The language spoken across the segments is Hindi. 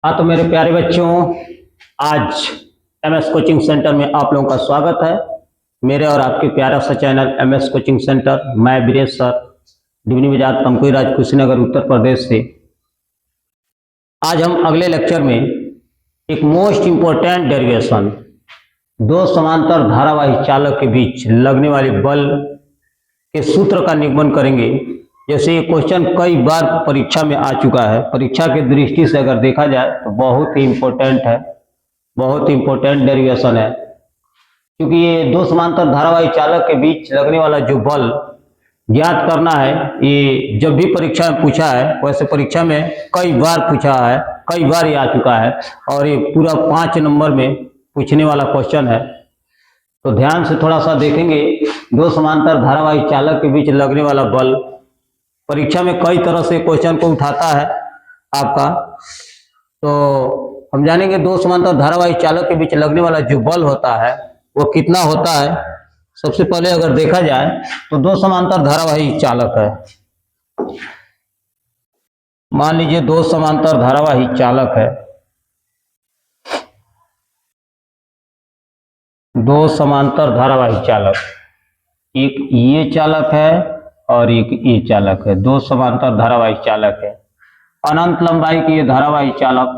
हाँ तो मेरे प्यारे बच्चों, आज एमएस कोचिंग सेंटर में आप लोगों का स्वागत है। मेरे और आपके प्यारा सा चैनल एमएस कोचिंग सेंटर। मैं बीरेश सर, डिवनी बाजार, तमकुही राज, कुशीनगर, उत्तर प्रदेश से। आज हम अगले लेक्चर में एक मोस्ट इंपॉर्टेंट डेरिवेशन, दो समांतर धारावाही चालक के बीच लगने वाले बल के सूत्र का निगमन करेंगे। जैसे ये क्वेश्चन कई बार परीक्षा में आ चुका है, परीक्षा की दृष्टि से अगर देखा जाए तो बहुत ही इंपॉर्टेंट है, बहुत ही इंपॉर्टेंट डेरिवेशन है। क्योंकि ये दो समांतर धारावाही चालक के बीच लगने वाला जो बल ज्ञात करना है, ये जब भी परीक्षा में पूछा है, वैसे परीक्षा में कई बार पूछा है, कई बार ये आ चुका है और ये पूरा 5 नंबर में पूछने वाला क्वेश्चन है। तो ध्यान से थोड़ा सा देखेंगे। दो समांतर धारावाही चालक के बीच लगने वाला बल परीक्षा में कई तरह से क्वेश्चन को उठाता है आपका। तो हम जानेंगे दो समांतर धारावाही चालक के बीच लगने वाला जो बल होता है वो कितना होता है। सबसे पहले अगर देखा जाए तो दो समांतर धारावाही चालक है। मान लीजिए दो समांतर धारावाही चालक है, दो समांतर धारावाही चालक, एक ये चालक है और एक ये चालक है। दो समांतर धारावाही चालक है, अनंत लंबाई की ये धारावाही चालक,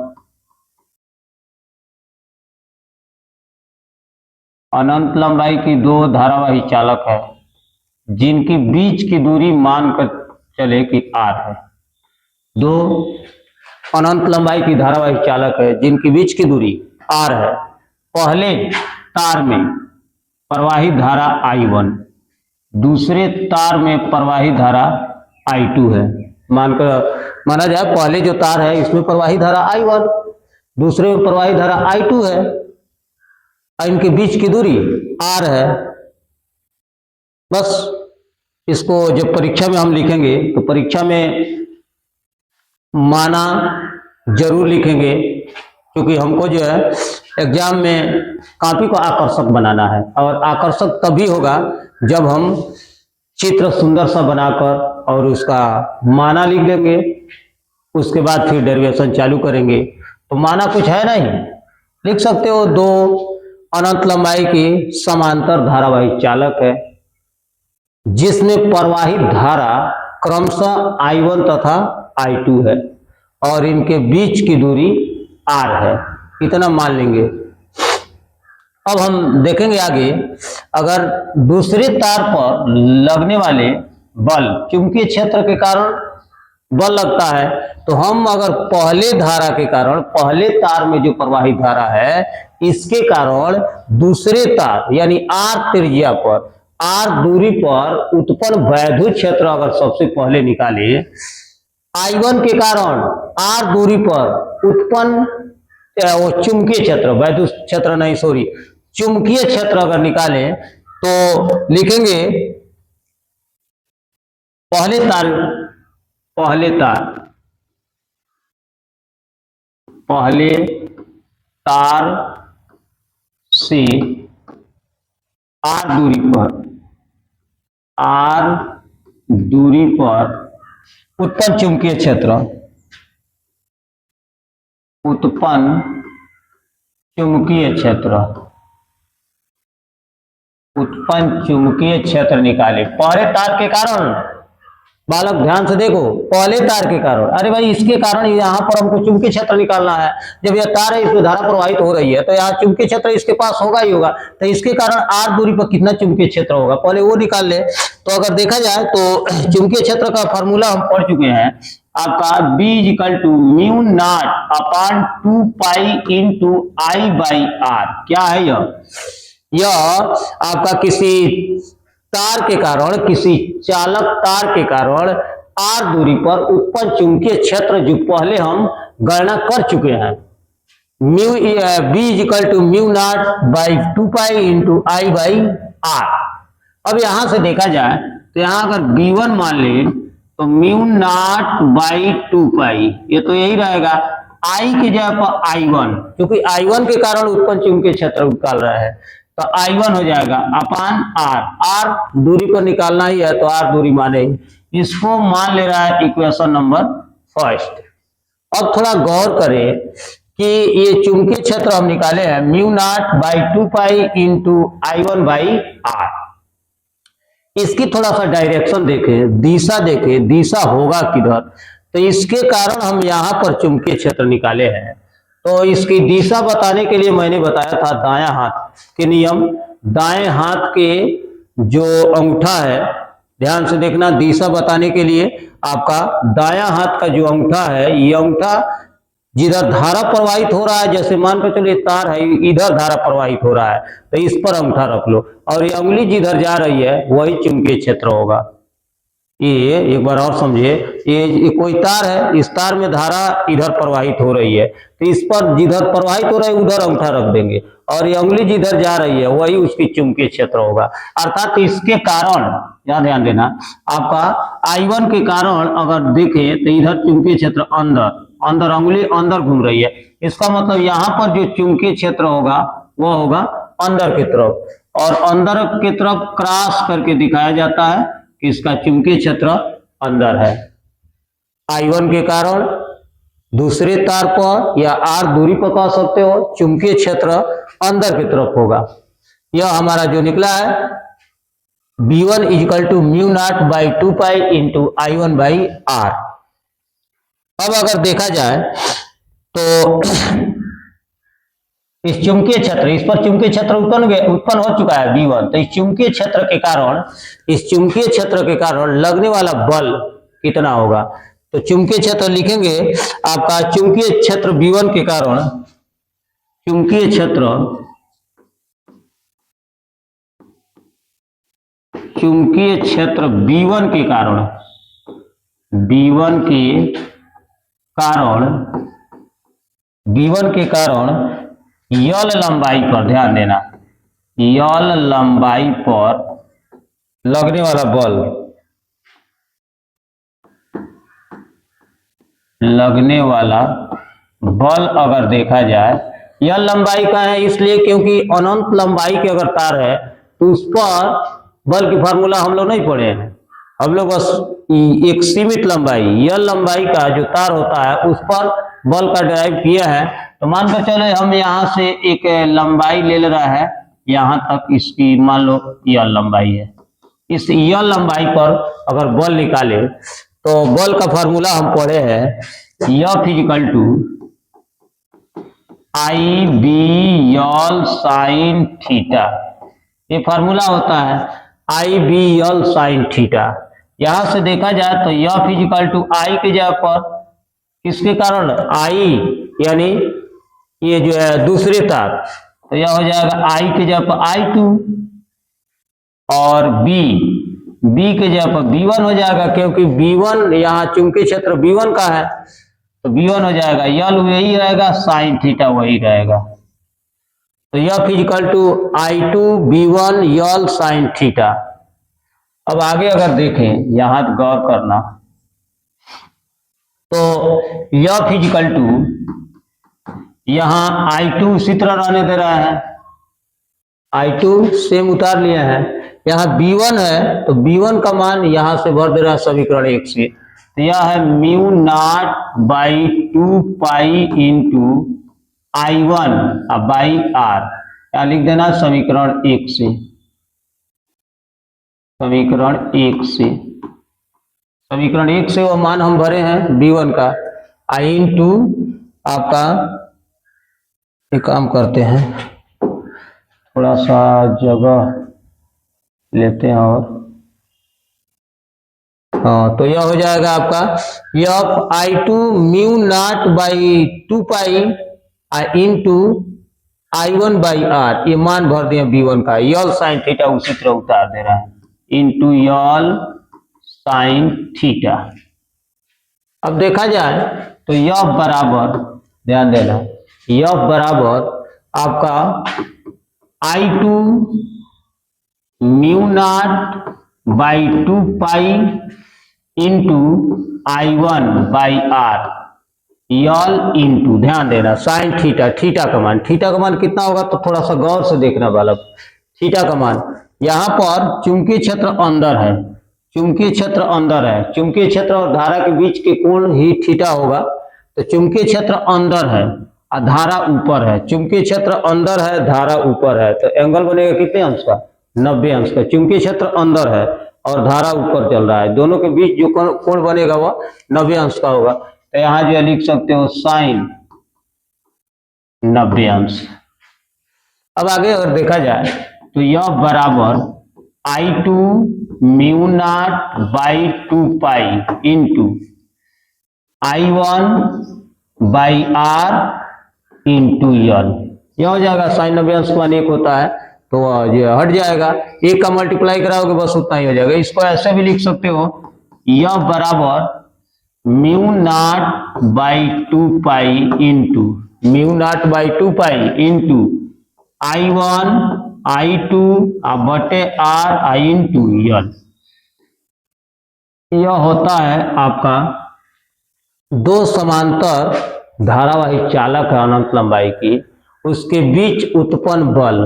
अनंत लंबाई की दो धारावाही चालक है जिनकी बीच की दूरी मानकर चले कि r है। दो अनंत लंबाई की धारावाही चालक है जिनकी बीच की दूरी r है। पहले तार में प्रवाहित धारा I1, दूसरे तार में प्रवाहित धारा I2 है। माना जाए पहले जो तार है इसमें प्रवाहित धारा I1, दूसरे में प्रवाहित धारा I2 है, इनके बीच की दूरी r है। बस इसको जब परीक्षा में हम लिखेंगे तो परीक्षा में माना जरूर लिखेंगे, क्योंकि हमको जो है एग्जाम में कॉपी को आकर्षक बनाना है। और आकर्षक तभी होगा जब हम चित्र सुंदर सा बनाकर और उसका माना लिख देंगे, उसके बाद फिर डेरिवेशन चालू करेंगे। तो माना कुछ है नहीं, लिख सकते हो दो अनंत लंबाई की समांतर धारावाही चालक है जिसमें प्रवाहित धारा क्रमशः I1 तथा I2 है और इनके बीच की दूरी r है। इतना मान लेंगे। अब हम देखेंगे आगे, अगर दूसरे तार पर लगने वाले बल, चुंबकीय क्षेत्र के कारण बल लगता है, तो हम अगर पहले धारा के कारण, पहले तार में जो प्रवाहित धारा है इसके कारण दूसरे तार यानी r त्रिज्या पर, r दूरी पर उत्पन्न वैद्युत क्षेत्र अगर सबसे पहले निकाले, I1 के कारण r दूरी पर उत्पन्न वो चुंबकीय क्षेत्र, वैद्युत क्षेत्र नहीं सॉरी, चुंबकीय क्षेत्र अगर निकाले तो लिखेंगे पहले तार से r दूरी पर उत्पन्न चुंबकीय क्षेत्र, उत्पन्न चुंबकीय क्षेत्र निकाले पहले तार के कारण। बालक ध्यान से देखो, पहले तार के कारण, अरे भाई इसके कारण यहाँ पर हमको चुंबकीय क्षेत्र निकालना है। जब यह तार है इसमें धारा प्रवाहित हो रही है तो यहाँ चुंबकीय क्षेत्र इसके पास होगा ही होगा, तो इसके कारण r दूरी पर कितना चुंबकीय क्षेत्र होगा पहले वो निकाल ले। तो अगर देखा जाए तो चुंबकीय क्षेत्र का फॉर्मूला हम पढ़ चुके हैं आपका, B = μ0/2π×I/r। क्या है यह आपका किसी तार के कारण, किसी चालक तार के कारण r दूरी पर उत्पन्न चुंबकीय क्षेत्र जो पहले हम गणना कर चुके हैं, B = μ0/2π×I/r। अब यहां से देखा जाए तो यहां अगर B1 मान ले तो μ0/2π, ये तो यही रहेगा, I की जगह पर I1, क्योंकि I1 के कारण उत्पन्न चुंबकीय क्षेत्र निकाल रहा है तो I1 हो जाएगा अपान r दूरी पर निकालना ही है तो r दूरी माने, इसको मान ले रहा है इक्वेशन नंबर फर्स्ट। अब थोड़ा गौर करें कि ये चुंबकीय क्षेत्र हम निकाले हैं mu not by 2 pi into I1 by R. इसकी थोड़ा सा डायरेक्शन देखें, दिशा देखें, दिशा होगा किधर, तो इसके कारण हम यहाँ पर चुंबकीय क्षेत्र निकाले हैं। तो इसकी दिशा बताने के लिए मैंने बताया था दायां हाथ के नियम। दाएं हाथ के जो अंगूठा है, ध्यान से देखना, दिशा बताने के लिए आपका दायां हाथ का जो अंगूठा है, ये अंगूठा जिधर धारा प्रवाहित हो रहा है, जैसे मान कर चलिए तार है, इधर धारा प्रवाहित हो रहा है तो इस पर अंगूठा रख लो, और ये उंगली जिधर जा रही है वही चुंबकीय क्षेत्र होगा। ये एक बार और समझिए, ये कोई तार है, इस तार में धारा इधर प्रवाहित हो रही है, तो इस पर जिधर प्रवाहित हो रहा है उधर अंगूठा रख देंगे, और ये उंगली जिधर जा रही है वही उसकी चुंबकीय क्षेत्र होगा। अर्थात इसके कारण, यहाँ ध्यान देना, आपका I1 के कारण अगर देखें तो इधर चुंबकीय क्षेत्र अंदर उंगली अंदर घूम रही है, इसका मतलब यहाँ पर जो चुंबकीय क्षेत्र होगा वो होगा अंदर की तरफ, और अंदर की तरफ क्रॉस करके दिखाया जाता है कि इसका चुंबकीय क्षेत्र अंदर है। I1 के कारण दूसरे तार पर या R दूरी पर कह सकते हो, चुंबकीय क्षेत्र अंदर की तरफ होगा। यह हमारा जो निकला है B1 equal to mu not by 2 pi into I1 by R. अब अगर देखा जाए तो इस चुंबकीय क्षेत्र, इस पर चुंबकीय क्षेत्र उत्पन्न हो चुका है B1, तो इस चुंबकीय क्षेत्र के कारण, इस चुंबकीय क्षेत्र के कारण लगने वाला बल कितना होगा, तो चुंबकीय क्षेत्र लिखेंगे आपका चुंबकीय क्षेत्र B1 के कारण, चुंबकीय क्षेत्र B1 के कारण, B1 के कारण यल लंबाई पर ध्यान देना, यल लंबाई पर लगने वाला बल, अगर देखा जाए, यल लंबाई का है इसलिए क्योंकि अनंत लंबाई की अगर तार है तो उस पर बल की फार्मूला हम लोग नहीं पढ़े हैं, हम लोग बस एक सीमित लंबाई, यल लंबाई का जो तार होता है उस पर बल का डिराइव किया है। तो मान कर चले हम यहाँ से एक लंबाई ले रहा है, यहाँ तक इसकी मान लो यल लंबाई है, इस यल लंबाई पर अगर बल निकाले तो बल का फार्मूला हम पढ़े हैं F equal to I B L sine theta, ये फार्मूला होता है I B L sine theta. यहां से देखा जाए तो F इक्वल टू I के जगह पर किसके कारण, I यानी ये जो है दूसरे तार, तो यह हो जाएगा I के जगह पर I2, और B के जगह पर B1 हो जाएगा, क्योंकि B1 यहाँ चुंबकीय क्षेत्र B1 का है, तो B1 हो जाएगा, यल वही रहेगा, साइन थीटा वही रहेगा, तो F equal to I2 B1 L sine theta. अब आगे अगर देखें, यहां गौर करना, तो F इक्वल टू यहां I2 उसी तरह रहने दे रहा है, I2 सेम उतार लिया है, यहाँ B1 है तो B1 का मान यहां से भर दे रहा है समीकरण 1 से, तो यह है mu not by 2 pi into I1 by R, क्या लिख देना समीकरण 1 से, समीकरण 1 से वो मान हम भरे हैं B1 का, I इंटू आपका एक काम करते हैं, थोड़ा सा जगह लेते हैं, और हाँ, तो यह हो जाएगा आपका F I2 mu not by 2 pi into I1 by R, ये मान भर दिया B1 का, यल साइन थीटा उसी तरह उतार दे रहा है, इंटू यल साइन थीटा। अब देखा जाए तो यह बराबर, ध्यान देना, यह बराबर आपका I2 mu not by 2 pi into I1 by R, L into, ध्यान देना, साइन थीटा, थीटा का मान कितना होगा, तो थोड़ा सा गौर से देखना वाला, थीटा का मान, यहाँ पर चुंबकीय क्षेत्र अंदर है, चुंबकीय क्षेत्र और धारा के बीच के कोण ही थीटा होगा, तो तो चुंबकीय क्षेत्र अंदर है और धारा ऊपर है। चुंबकीय क्षेत्र अंदर है, धारा ऊपर है, तो एंगल बनेगा कितने अंश का? 90 अंश का। चुंबकीय क्षेत्र अंदर है और धारा ऊपर चल रहा है, दोनों के बीच जो कोण बनेगा वह 90 अंश का होगा। तो यहां जो लिख सकते हो साइन 90 अंश। अब आगे अगर देखा जाए तो यह बराबर I2 mu not by 2 pi into I1 by R into L. यह हो जाएगा साइन 90 अंश मान 1 होता है तो ये हट जाएगा, 1 का मल्टीप्लाई कराओगे बस उतना ही हो जाएगा। इसको ऐसे भी लिख सकते हो, यह बराबर mu naught by 2 pi into mu naught by 2 pi into I1 I2 बटे आर आई इंटू यल। यह होता है आपका दो समांतर धारावाही चालक है अनंत लंबाई की, उसके बीच उत्पन्न बल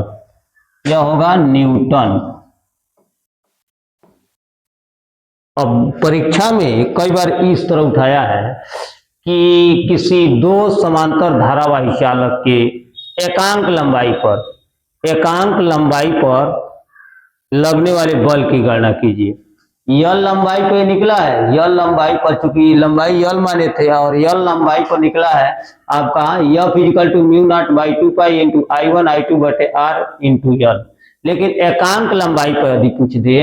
यह होगा न्यूटन। अब परीक्षा में कई बार इस तरह उठाया है कि किसी दो समांतर धारावाही चालक के एकांक लंबाई पर लगने वाले बल की गणना कीजिए। यल लंबाई पे निकला है, यल लंबाई पर, चूंकि लंबाई यल माने थे और यल लंबाई पर निकला है आपका F equal to mu not by 2 pi into I1 I2 बटे आर इंटू यल। लेकिन एकांक लंबाई पर यदि पूछ दे,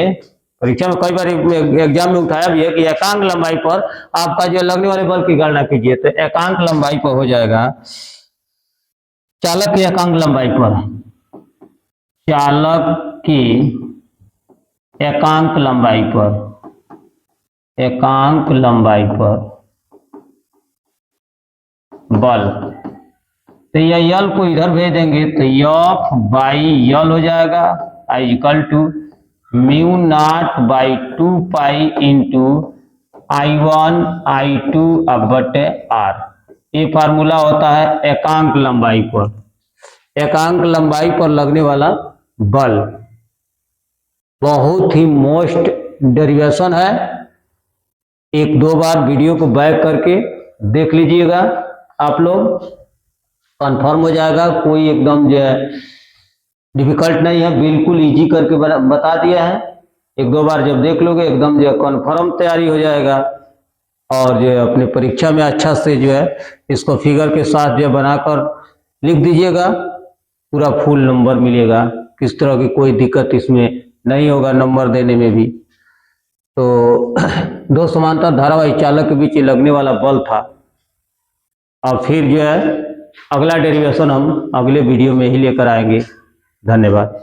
परीक्षा में कई बार एग्जाम में उठाया भी है कि एकांक लंबाई पर आपका जो लगने वाले बल की गणना कीजिए, तो एकांक लंबाई पर हो जाएगा चालक की एकांक लंबाई पर, चालक की एकांक लंबाई पर बल, तो यह यल को इधर भेज देंगे तो F बाई यल हो जाएगा I equal to mu not by 2 pi into I1 I2 बटे आर। ये फार्मूला होता है एकांक लंबाई पर लगने वाला बल। बहुत ही मोस्ट डेरिवेशन है, 1-2 बार वीडियो को बैक करके देख लीजिएगा, आप लोग कंफर्म हो जाएगा। कोई एकदम जो है डिफिकल्ट नहीं है, बिल्कुल इजी करके बता दिया है। 1-2 बार जब देख लोगे एकदम जो है कंफर्म तैयारी हो जाएगा और जो है अपने परीक्षा में अच्छा से जो है इसको फिगर के साथ जो बनाकर लिख दीजिएगा, पूरा फुल नंबर मिलेगा, किस तरह की कोई दिक्कत इसमें नहीं होगा नंबर देने में भी। तो दो समांतर धारावाही चालक के बीच लगने वाला बल था। और फिर जो है अगला डेरिवेशन हम अगले वीडियो में ही लेकर आएंगे। धन्यवाद।